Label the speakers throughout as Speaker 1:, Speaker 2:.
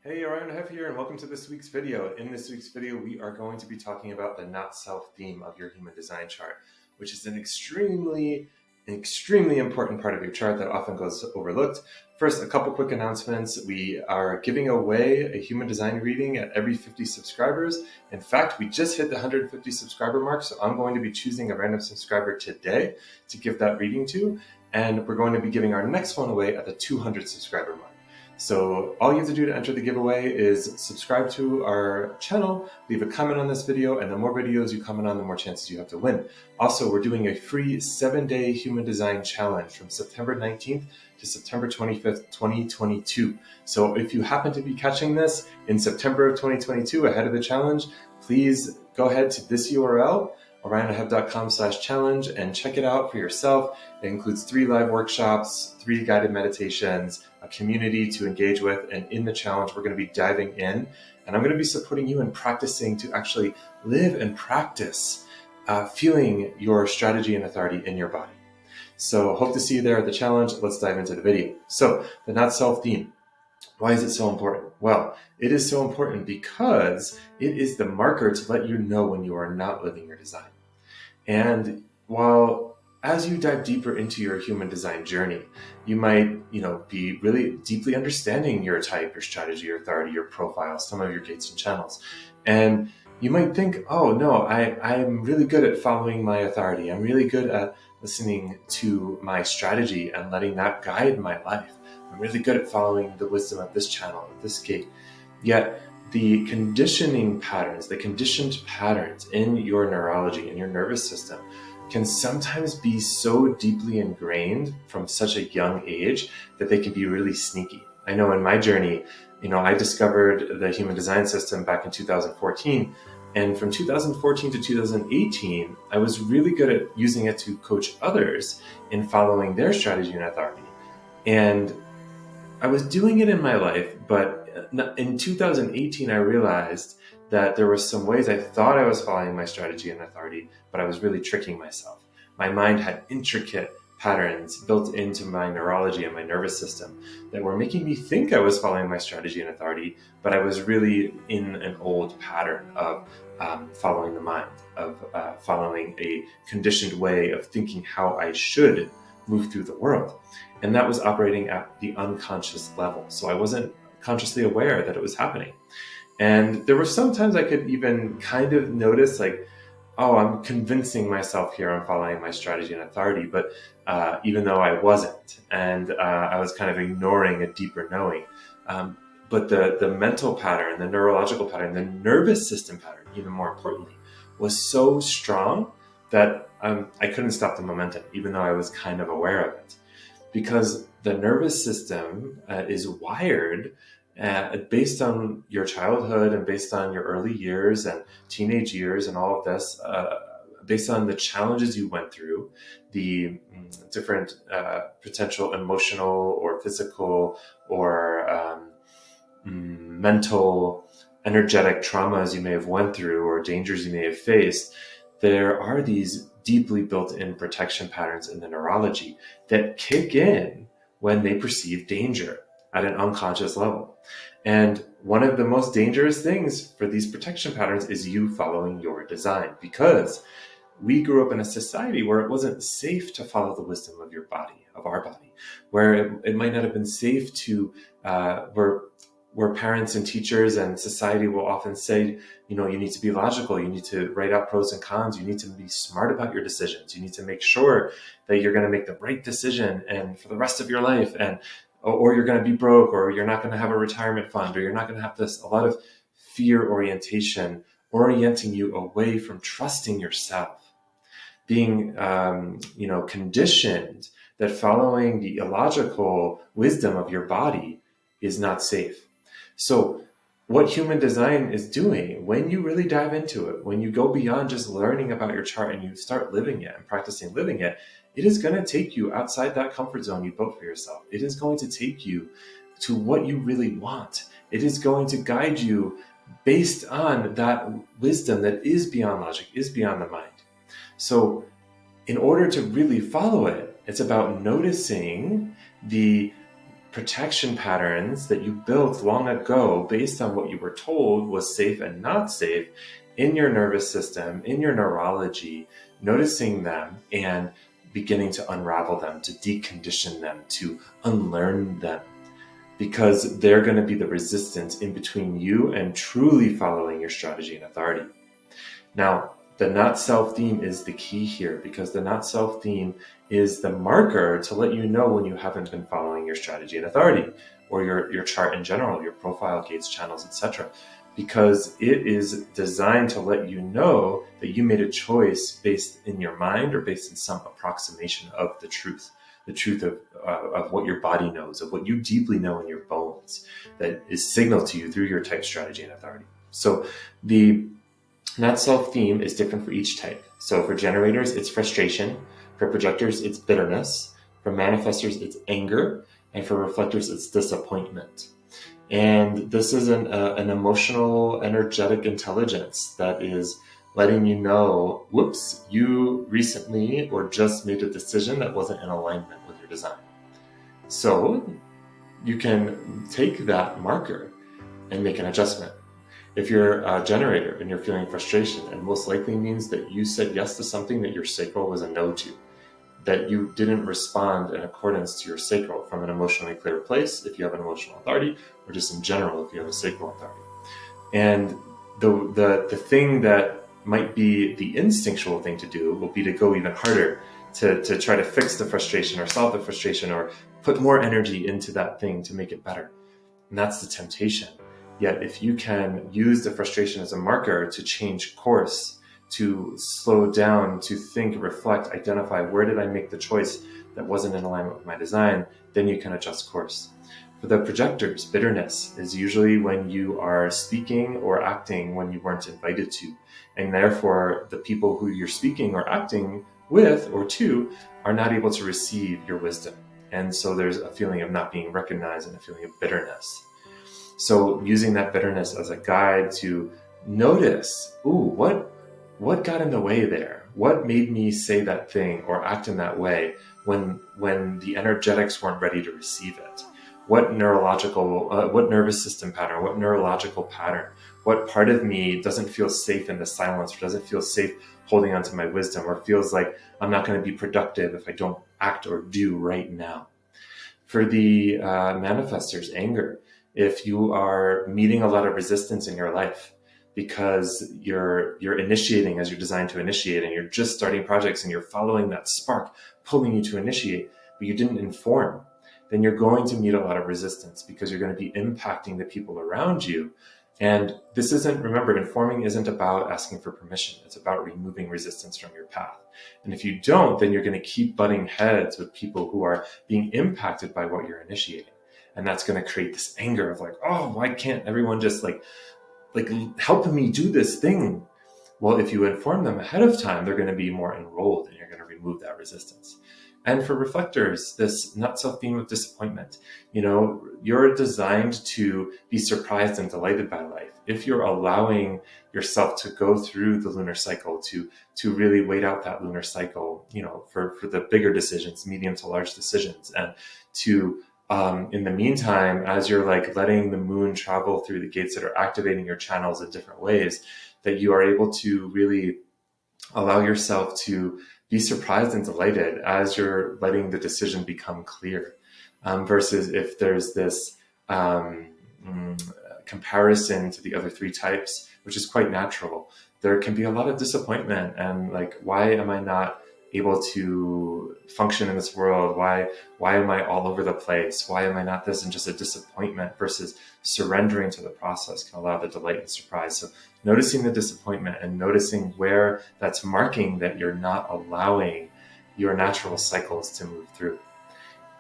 Speaker 1: Hey, Orion Hef here, and welcome to this week's video. In this week's video, we are going to be talking about the not self theme of your human design chart, which is an extremely important part of your chart that often goes overlooked. First, a couple quick announcements. We are giving away a human design reading at every 50 subscribers. In fact, we just hit the 150 subscriber mark, so I'm going to be choosing a random subscriber today to give that reading to, and we're going to be giving our next one away at the 200 subscriber mark. So all you have to do to enter the giveaway is subscribe to our channel, leave a comment on this video, and the more videos you comment on, the more chances you have to win. Also, we're doing a free 7-day human design challenge from September 19th to September 25th, 2022. So if you happen to be catching this in September of 2022 ahead of the challenge, please go ahead to this URL, orionaheb.com/challenge, and check it out for yourself. It includes 3 live workshops, 3 guided meditations, a community to engage with, and in the challenge, we're going to be diving in, and I'm going to be supporting you in practicing to actually live and practice feeling your strategy and authority in your body. So hope to see you there at the challenge. Let's dive into the video. So the not self theme. Why is it so important? Well, it is so important because it is the marker to let you know when you are not living your design. And while as you dive deeper into your human design journey, you might, be really deeply understanding your type, your strategy, your authority, your profile, some of your gates and channels. And you might think, oh no, I'm really good at following my authority. I'm really good at listening to my strategy and letting that guide my life. I'm really good at following the wisdom of this channel, of this gate. Yet the conditioning patterns, the conditioned patterns in your neurology, in your nervous system, can sometimes be so deeply ingrained from such a young age that they can be really sneaky. I know in my journey, I discovered the human design system back in 2014. And from 2014 to 2018, I was really good at using it to coach others in following their strategy and authority. And I was doing it in my life, but in 2018, I realized that there were some ways I thought I was following my strategy and authority, but I was really tricking myself. My mind had intricate patterns built into my neurology and my nervous system that were making me think I was following my strategy and authority, but I was really in an old pattern of following the mind, of following a conditioned way of thinking how I should move through the world. And that was operating at the unconscious level. So I wasn't consciously aware that it was happening. And there were some times I could even kind of notice like, oh, I'm convincing myself here I'm following my strategy and authority, but even though I wasn't, and I was kind of ignoring a deeper knowing. But the mental pattern, the neurological pattern, the nervous system pattern, even more importantly, was so strong that I couldn't stop the momentum, even though I was kind of aware of it. Because the nervous system is wired based on your childhood and based on your early years and teenage years and all of this, based on the challenges you went through, the different potential emotional or physical or mental, energetic traumas you may have went through or dangers you may have faced. There are these deeply built-in protection patterns in the neurology that kick in when they perceive danger at an unconscious level. And one of the most dangerous things for these protection patterns is you following your design, because we grew up in a society where it wasn't safe to follow the wisdom of your body, of our body, where it might not have been safe to, where parents and teachers and society will often say, you need to be logical, you need to write out pros and cons, you need to be smart about your decisions, you need to make sure that you're going to make the right decision and for the rest of your life, and or you're going to be broke, or you're not going to have a retirement fund, or you're not going to have this. A lot of fear orientation, orienting you away from trusting yourself, being conditioned that following the illogical wisdom of your body is not safe. So what human design is doing, when you really dive into it, when you go beyond just learning about your chart and you start living it and practicing living it, it is going to take you outside that comfort zone you built for yourself. It is going to take you to what you really want. It is going to guide you based on that wisdom that is beyond logic, is beyond the mind. So in order to really follow it, it's about noticing the protection patterns that you built long ago based on what you were told was safe and not safe in your nervous system, in your neurology, noticing them and beginning to unravel them, to decondition them, to unlearn them, because they're going to be the resistance in between you and truly following your strategy and authority. Now, the not self theme is the key here, because the not self theme is the marker to let you know when you haven't been following your strategy and authority, or your chart in general, your profile, gates, channels, etc. Because it is designed to let you know that you made a choice based in your mind or based in some approximation of the truth of what your body knows, of what you deeply know in your bones, that is signaled to you through your type strategy and authority. So the not self theme is different for each type. So for generators, it's frustration. For projectors, it's bitterness. For manifestors, it's anger. And for reflectors, it's disappointment. And this is an emotional, energetic intelligence that is letting you know, whoops, you recently or just made a decision that wasn't in alignment with your design. So you can take that marker and make an adjustment. If you're a generator and you're feeling frustration, it most likely means that you said yes to something that your sacral was a no to, that you didn't respond in accordance to your sacral from an emotionally clear place, if you have an emotional authority, or just in general, if you have a sacral authority. And the thing that might be the instinctual thing to do will be to go even harder to try to fix the frustration or solve the frustration or put more energy into that thing to make it better. And that's the temptation. Yet if you can use the frustration as a marker to change course, to slow down, to think, reflect, identify, where did I make the choice that wasn't in alignment with my design, then you can adjust course. For the projectors, bitterness is usually when you are speaking or acting when you weren't invited to. And therefore, the people who you're speaking or acting with or to are not able to receive your wisdom. And so there's a feeling of not being recognized and a feeling of bitterness. So using that bitterness as a guide to notice, what got in the way there? What made me say that thing or act in that way when the energetics weren't ready to receive it? What neurological, what nervous system pattern, what neurological pattern, what part of me doesn't feel safe in the silence or doesn't feel safe holding on to my wisdom or feels like I'm not going to be productive if I don't act or do right now? For the manifestors, anger. If you are meeting a lot of resistance in your life because you're initiating as you're designed to initiate, and you're just starting projects and you're following that spark pulling you to initiate, but you didn't inform, then you're going to meet a lot of resistance because you're going to be impacting the people around you. And this isn't, remember, informing isn't about asking for permission. It's about removing resistance from your path. And if you don't, then you're going to keep butting heads with people who are being impacted by what you're initiating. And that's going to create this anger of like, oh, why can't everyone just like help me do this thing? Well, if you inform them ahead of time, they're going to be more enrolled and you're going to remove that resistance. And for reflectors, this not self theme of disappointment, you're designed to be surprised and delighted by life. If you're allowing yourself to go through the lunar cycle, to really wait out that lunar cycle, for the bigger decisions, medium to large decisions, and to in the meantime, as you're like letting the moon travel through the gates that are activating your channels in different ways, that you are able to really allow yourself to be surprised and delighted as you're letting the decision become clear. Versus if there's this comparison to the other three types, which is quite natural, there can be a lot of disappointment and like, why am I not able to function in this world? Why am I all over the place? Why am I not this? And just a disappointment versus surrendering to the process can allow the delight and surprise. So noticing the disappointment and noticing where that's marking that you're not allowing your natural cycles to move through.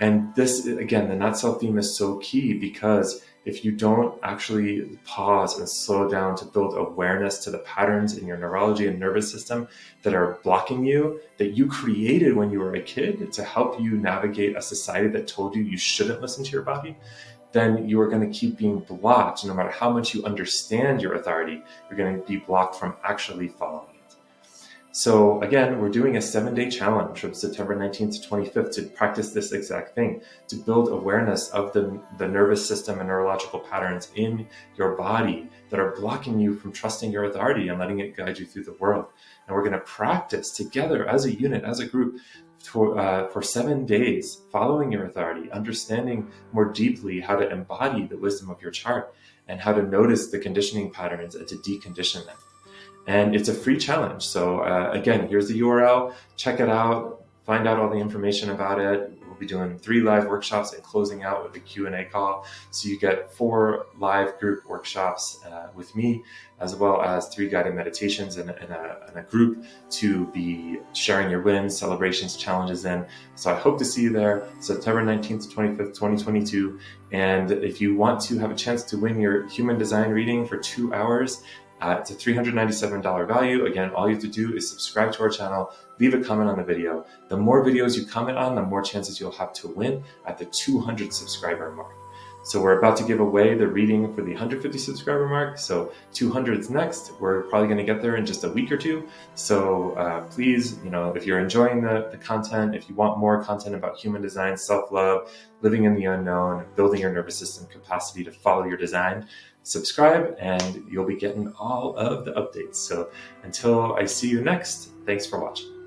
Speaker 1: And this, again, the not self theme is so key, because if you don't actually pause and slow down to build awareness to the patterns in your neurology and nervous system that are blocking you, that you created when you were a kid to help you navigate a society that told you shouldn't listen to your body, then you are going to keep being blocked. No matter how much you understand your authority, you're going to be blocked from actually following it. So again, we're doing a 7-day challenge from September 19th to 25th to practice this exact thing, to build awareness of the nervous system and neurological patterns in your body that are blocking you from trusting your authority and letting it guide you through the world. And we're going to practice together as a unit, as a group, for 7 days, following your authority, understanding more deeply how to embody the wisdom of your chart and how to notice the conditioning patterns and to decondition them. And it's a free challenge. So again, here's the URL, check it out, find out all the information about it. We'll be doing 3 live workshops and closing out with a Q&A call. So you get 4 live group workshops with me, as well as 3 guided meditations and a group to be sharing your wins, celebrations, challenges in. So I hope to see you there, September 19th to 25th, 2022. And if you want to have a chance to win your human design reading for 2 hours, it's a $397 value. Again, all you have to do is subscribe to our channel, leave a comment on the video. The more videos you comment on, the more chances you'll have to win at the 200 subscriber mark. So we're about to give away the reading for the 150 subscriber mark. So 200 is next. We're probably going to get there in just a week or 2. So please, if you're enjoying the content, if you want more content about human design, self-love, living in the unknown, building your nervous system capacity to follow your design, subscribe and you'll be getting all of the updates. So until I see you next, thanks for watching.